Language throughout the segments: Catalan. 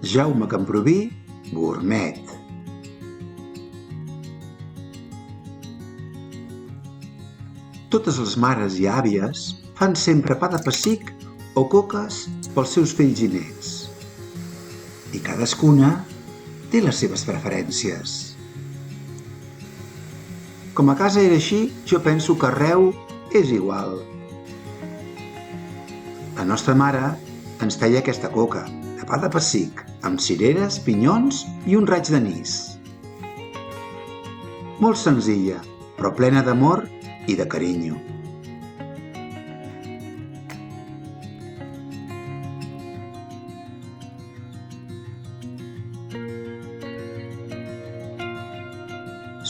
Jaume Camproví, Gourmet. Totes les mares i àvies fan sempre pa de pessic o coques pels seus fills i nets. I cadascuna té les seves preferències. Com a casa era així, jo penso que arreu és igual. La nostra mare ens feia aquesta coca de pa de pessic amb cireres, pinyons i un raig d'anís. Molt senzilla, però plena d'amor i de carinyo.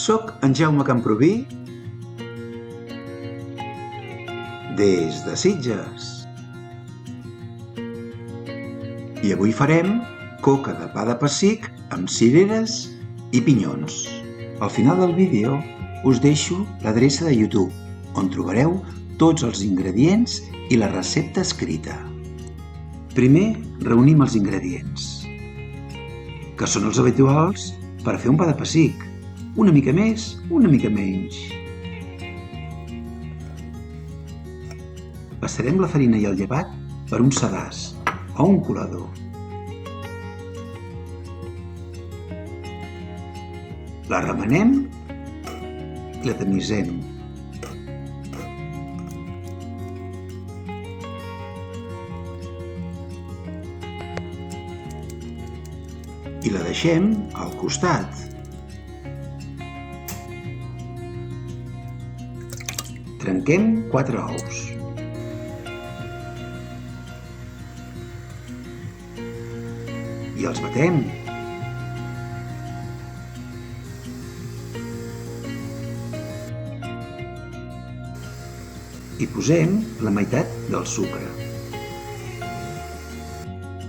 Soc en Jaume Camproví des de Sitges. I avui farem coca de pa de pessic amb cireres i pinyons. Al final del vídeo us deixo l'adreça de YouTube, on trobareu tots els ingredients i la recepta escrita. Primer reunim els ingredients, que són els habituals per fer un pa de pessic. Una mica més, una mica menys. Passarem la farina i el llevat per un sedàs o un colador. La remenem i la tamisem. I la deixem al costat. Trenquem 4 ous. I els batem. I posem la meitat del sucre.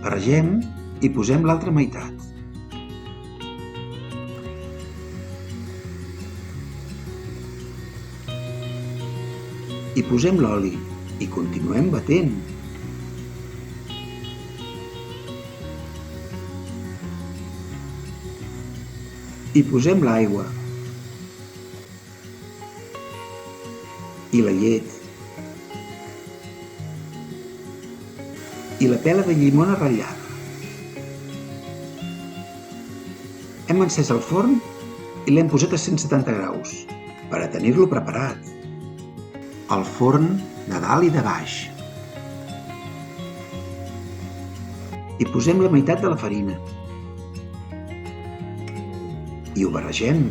Barregem i posem l'altra meitat. I posem l'oli i continuem batent. I posem l'aigua i la llet i la pela de llimona ratllada. Hem encès el forn i l'hem posat a 170 graus per a tenir-lo preparat. El forn de dalt i de baix. I posem la meitat de la farina. I ho barregem.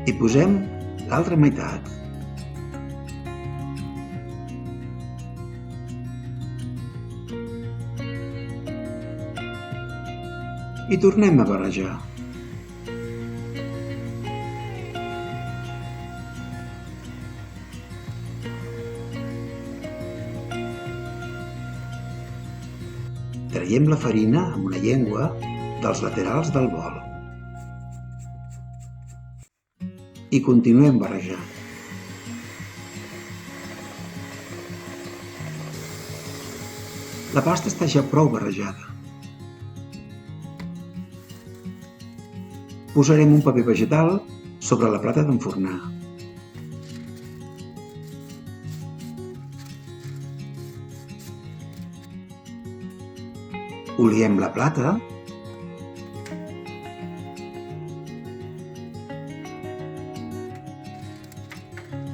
I posem l'altra meitat. I tornem a barrejar. Traiem la farina amb una llengua dels laterals del bol. I continuem barrejant. La pasta està ja prou barrejada. Posarem un paper vegetal sobre la plata d'enfornar. Oliem la plata.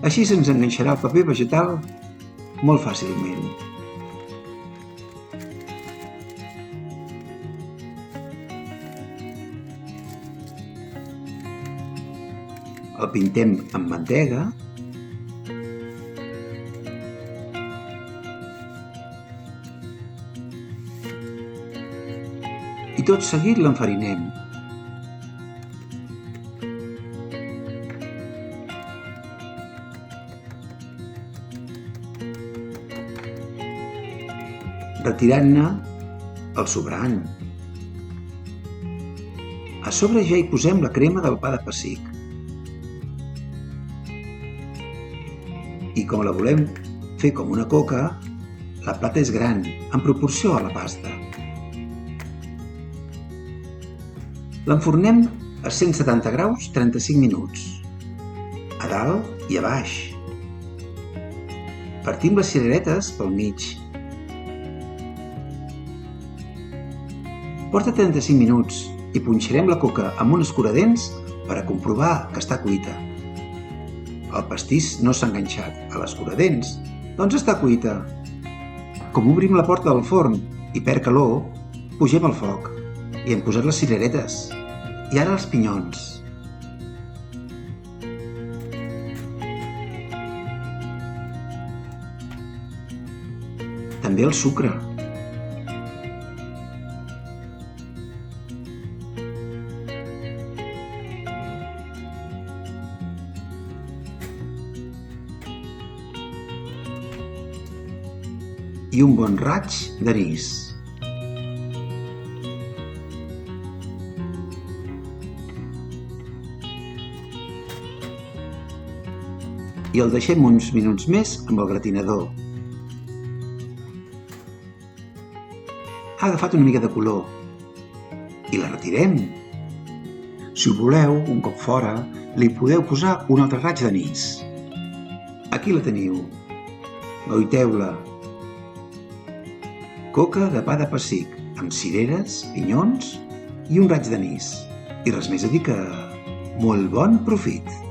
Així se'ns enganxarà el paper vegetal molt fàcilment. El pintem amb mantega i tot seguit l'enfarinem. Retirant-ne el sobrant. A sobre ja hi posem la crema del pa de pessic. i com la volem fer com una coca, la plata és gran, en proporció a la pasta. L'enfornem a 170 graus 35 minuts, a dalt i a baix. Partim les cireretes pel mig. Porta 35 minuts i punxarem la coca amb un escuradents per a comprovar que està cuita. El pastís no s'ha enganxat a l'escuradents, doncs està cuita. Com obrim la porta del forn i perd calor, pugem el foc i hem posat les cireretes. I ara els pinyons. També el sucre. I un bon raig d'anís. I el deixem uns minuts més amb el gratinador. Ha agafat una mica de color i la retirem. Si ho voleu, un cop fora, li podeu posar un altre raig d'anís. Aquí la teniu. Gauditeu-la. Coca de pa de pessic, amb cireres, pinyons i un raig d'anís. I res més a dir que molt bon profit!